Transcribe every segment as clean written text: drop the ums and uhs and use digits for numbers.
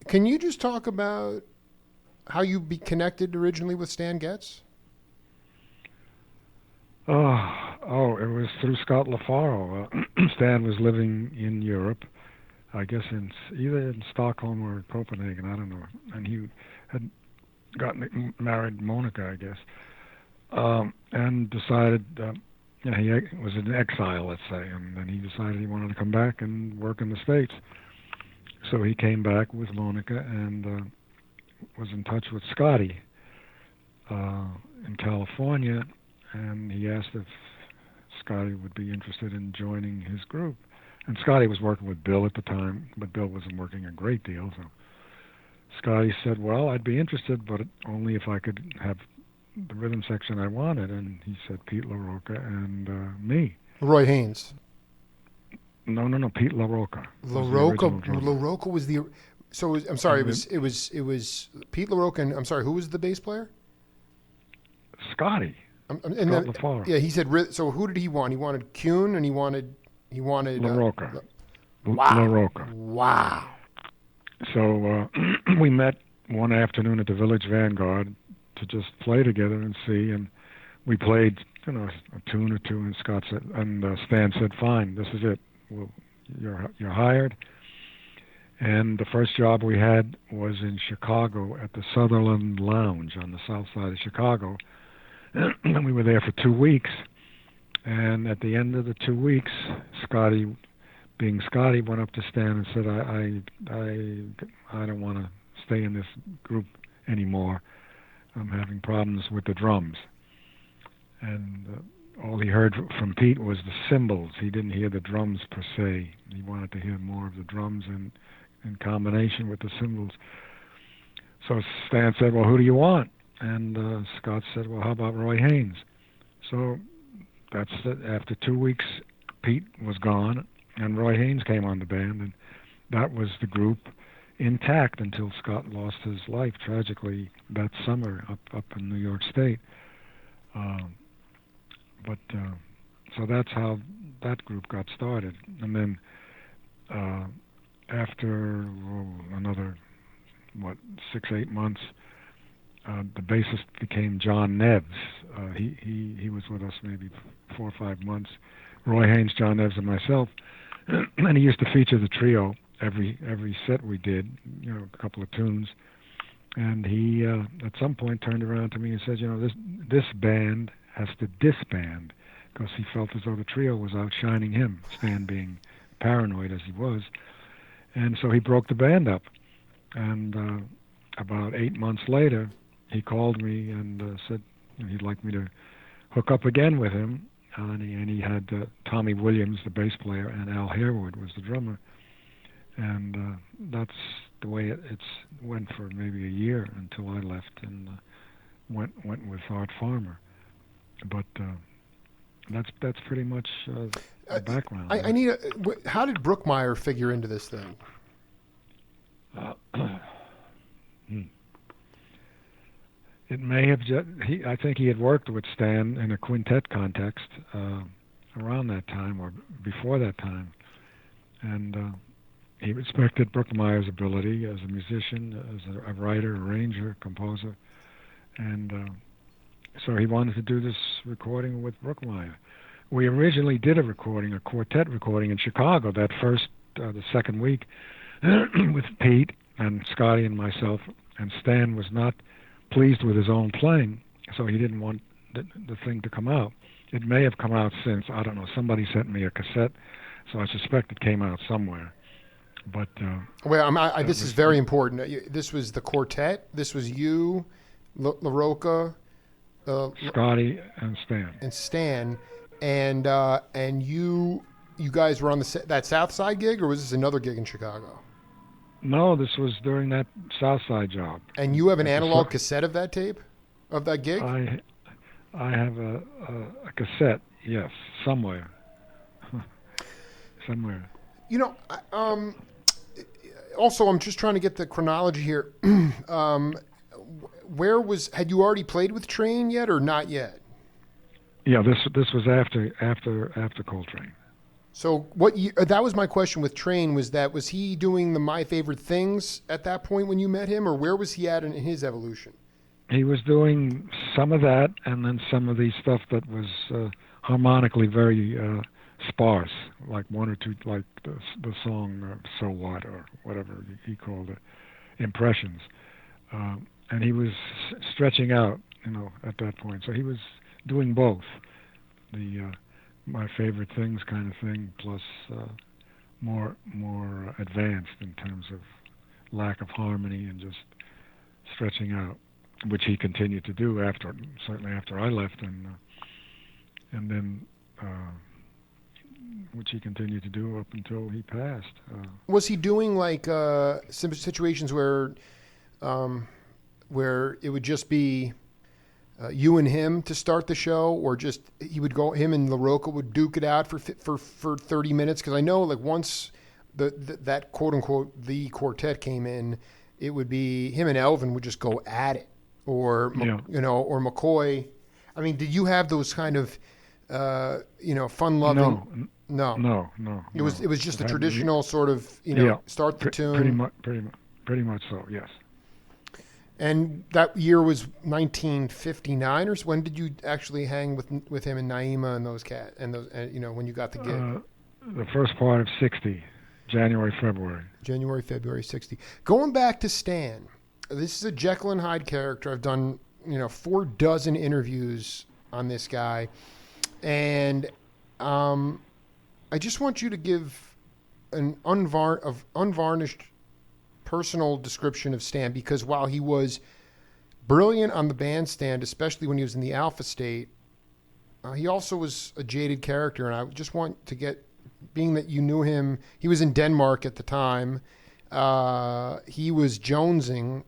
Can you just talk about how you be connected originally with Stan Getz? It was through Scott LaFaro. Stan was living in Europe, I guess either in Stockholm or Copenhagen, I don't know. And he had gotten married Monica, I guess, and decided, he was in exile, let's say, and then he decided he wanted to come back and work in the States. So he came back with Monica and was in touch with Scotty in California, and he asked if Scotty would be interested in joining his group. And Scotty was working with Bill at the time, but Bill wasn't working a great deal. So Scotty said, well, I'd be interested, but only if I could have the rhythm section I wanted. And he said Pete LaRocca and me. Roy Haynes. No, Pete LaRocca. LaRocca was the... So I'm sorry, it was Pete LaRocca, and I'm sorry, who was the bass player? Scotty. LaFaro. Yeah, he said. So who did he want? He wanted Kuhn, and he wanted LaRocca. Wow. LaRocca. Wow. So we met one afternoon at the Village Vanguard to just play together and see, and we played, a tune or two, and Scott said, and Stan said, "Fine, this is it. Well, you're hired." And the first job we had was in Chicago at the Sutherland Lounge on the south side of Chicago. And we were there for 2 weeks. And at the end of the 2 weeks, Scotty, being Scotty, went up to Stan and said, I don't want to stay in this group anymore. I'm having problems with the drums. And all he heard from Pete was the cymbals. He didn't hear the drums per se. He wanted to hear more of the drums in combination with the cymbals. So Stan said, well, who do you want? And Scott said, well, how about Roy Haynes? So that's it. After 2 weeks, Pete was gone, and Roy Haynes came on the band, and that was the group intact until Scott lost his life tragically that summer up in New York State. So that's how that group got started. And then after another 6-8 months, the bassist became John Neves. He was with us maybe 4 or 5 months. Roy Haynes, John Neves, and myself. And he used to feature the trio every set we did, a couple of tunes. And he at some point turned around to me and said, this band has to disband, because he felt as though the trio was outshining him, Stan being paranoid as he was. And so he broke the band up. And about 8 months later, he called me and said he'd like me to hook up again with him. And he had Tommy Williams, the bass player, and Al Harewood was the drummer. And that's the way it went for maybe a year until I left and went with Art Farmer. But that's pretty much the background. How did Brookmeyer figure into this thing? It may have I think he had worked with Stan in a quintet context around that time or before that time, and he respected Brookmeyer's ability as a musician, as a writer, arranger, composer, and so he wanted to do this recording with Brookmeyer. We originally did a quartet recording in Chicago that the second week with Pete and Scotty and myself, and Stan was not pleased with his own playing, so he didn't want the thing to come out. It may have come out since, I don't know, somebody sent me a cassette, so I suspect it came out somewhere. But this is very important. This was the quartet. This was you, LaRocca, Scotty, and Stan. And you guys were on that South Side gig, or was this another gig in Chicago? No, this was during that South Side job. And you have an analog cassette of that tape, of that gig? I have a cassette, yes, somewhere. Somewhere. Also, I'm just trying to get the chronology here. Had you already played with Train yet, or not yet? Yeah, this was after Coltrane. So what year, that was my question with Train, was he doing the My Favorite Things at that point when you met him, or where was he at in his evolution? He was doing some of that, and then some of the stuff that was harmonically very sparse, like one or two, like the song "So What" or whatever he called it, impressions. And he was stretching out, at that point. So he was doing both, the My Favorite Things kind of thing, plus more advanced in terms of lack of harmony and just stretching out, which he continued to do certainly after I left, and then which he continued to do up until he passed. Was he doing like some situations where it would just be you and him to start the show, or just him and LaRocca would duke it out for 30 minutes? Because I know, like, once that quote unquote the quartet came in, it would be him and Elvin would just go at it, or or McCoy. I mean, did you have those kind of fun loving? No. It was just a traditional sort of start the tune. Pretty much so. Yes. And that year was 1959, or so. When did you actually hang with him and Naima and those cats and those when you got the gig? The first part of '60, January, February '60. Going back to Stan, this is a Jekyll and Hyde character. I've done 4 dozen interviews on this guy, and I just want you to give an unvarnished personal description of Stan, because while he was brilliant on the bandstand, especially when he was in the alpha state, he also was a jaded character. And I just want to get, being that you knew him, he was in Denmark at the time. He was jonesing,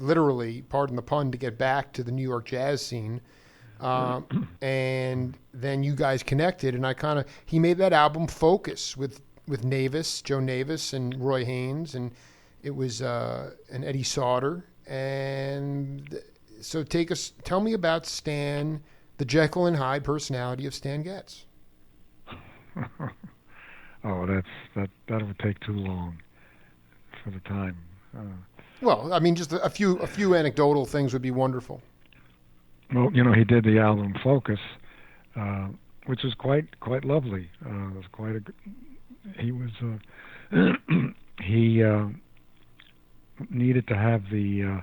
literally, pardon the pun, to get back to the New York jazz scene. And then you guys connected, and he made that album Focus with Navis, Joe Navis, and Roy Haynes, and it was and Eddie Sauter. And so tell me about Stan, the Jekyll and Hyde personality of Stan Getz. Oh, that would take too long for the time. Well, I mean, just a few anecdotal things would be wonderful. Well, he did the album Focus, which was quite lovely. It was quite he needed to have the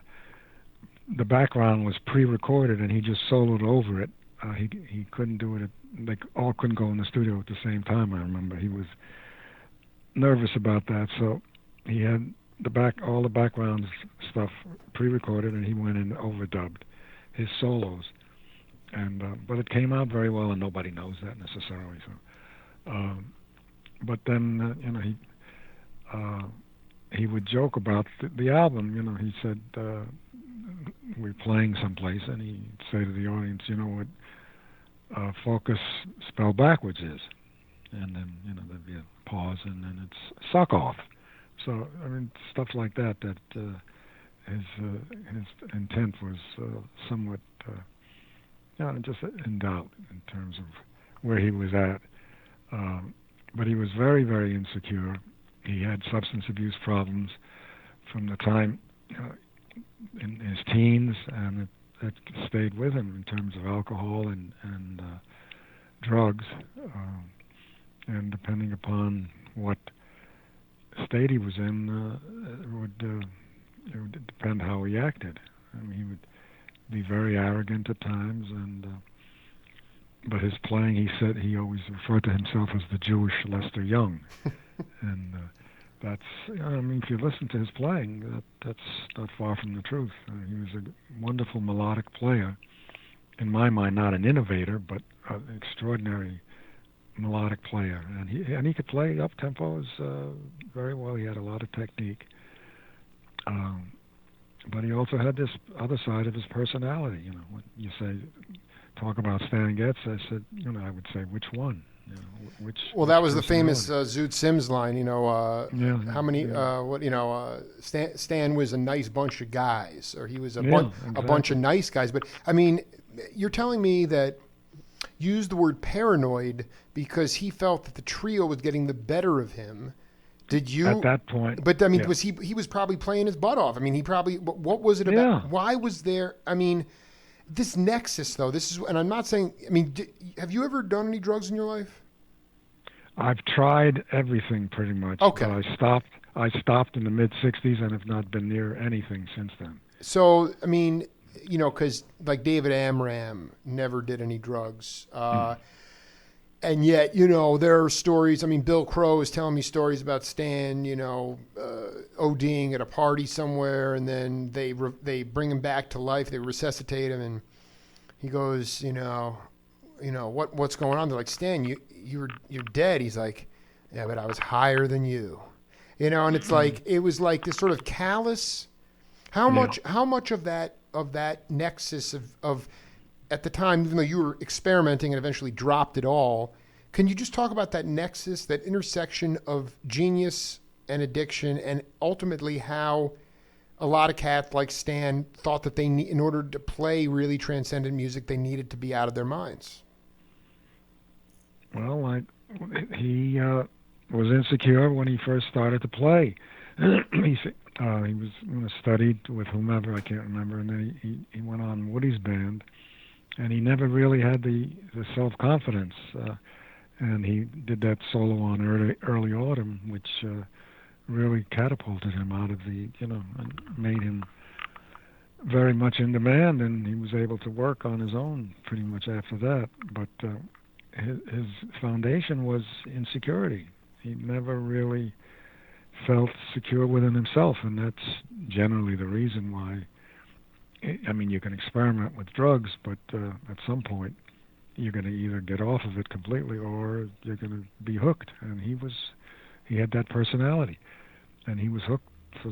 background was pre-recorded, and he just soloed over it. He couldn't do it. They all couldn't go in the studio at the same time. I remember he was nervous about that, so he had all the background stuff pre-recorded, and he went and overdubbed his solos, and but it came out very well, and nobody knows that necessarily. So, but then he would joke about the album. He said we're playing someplace, and he'd say to the audience, "You know what focus spelled backwards is?" And then there'd be a pause, and then it's suck off. So I mean, stuff like that. His intent was somewhat just in doubt in terms of where he was at. But he was very, very insecure. He had substance abuse problems from the time in his teens, and it stayed with him in terms of alcohol and drugs. And depending upon what state he was in, it would depend how he acted. I mean, he would be very arrogant at times, but his playing, he said, he always referred to himself as the Jewish Lester Young, and that's, I mean, if you listen to his playing, that's not far from the truth. He was a wonderful melodic player, in my mind, not an innovator, but an extraordinary melodic player, and he could play up tempos very well. He had a lot of technique. But he also had this other side of his personality. When you talk about Stan Getz, I said, I would say, which one? Which? Well, that was the famous Zoot Sims line. How many? Yeah. Stan was a nice bunch of guys, or he was a bunch of nice guys. But I mean, you're telling me that used the word paranoid because he felt that the trio was getting the better of him. Did you? At that point. But I mean, yeah. was he was probably playing his butt off. I mean, he probably. What was it about? Yeah. Why was there? I mean, this nexus though. This is, and I'm not saying. I mean, have you ever done any drugs in your life? I've tried everything pretty much. Okay. But I stopped in the mid '60s and have not been near anything since then. So, I mean, because like David Amram never did any drugs. And yet, there are stories. I mean, Bill Crow is telling me stories about Stan, ODing at a party somewhere, and then they bring him back to life. They resuscitate him, and he goes, what's going on? They're like, Stan, you're dead. He's like, yeah, but I was higher than you, and it's like it was like this sort of callous. How much of that nexus of at the time, even though you were experimenting and eventually dropped it all, can you just talk about that nexus, that intersection of genius and addiction, and ultimately how a lot of cats like Stan thought that in order to play really transcendent music, they needed to be out of their minds? Well, he was insecure when he first started to play. He was studied with whomever, I can't remember, and then he went on Woody's band, and he never really had the self-confidence. And he did that solo on Early Autumn, which really catapulted him out of and made him very much in demand, and he was able to work on his own pretty much after that. But his foundation was insecurity. He never really felt secure within himself, and that's generally the reason why. I mean, you can experiment with drugs, but at some point you're going to either get off of it completely or you're going to be hooked. And he had that personality, and he was hooked for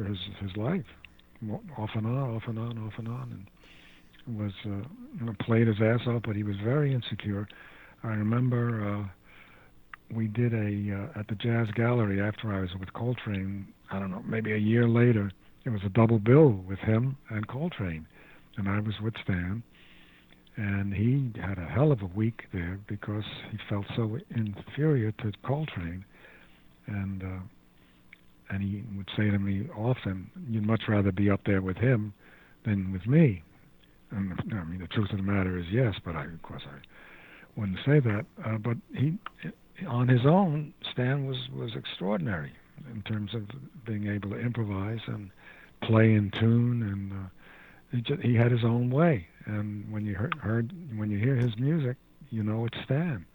his life, off and on, and was played his ass off, but he was very insecure. I remember we did at the Jazz Gallery after I was with Coltrane. I don't know, maybe a year later. It was a double bill with him and Coltrane, and I was with Stan, and he had a hell of a week there because he felt so inferior to Coltrane, and he would say to me often, "You'd much rather be up there with him than with me." And I mean, the truth of the matter is yes, but of course I wouldn't say that. But he, on his own, Stan was extraordinary in terms of being able to improvise and play in tune, and he had his own way. And when you hear his music, it's Stan.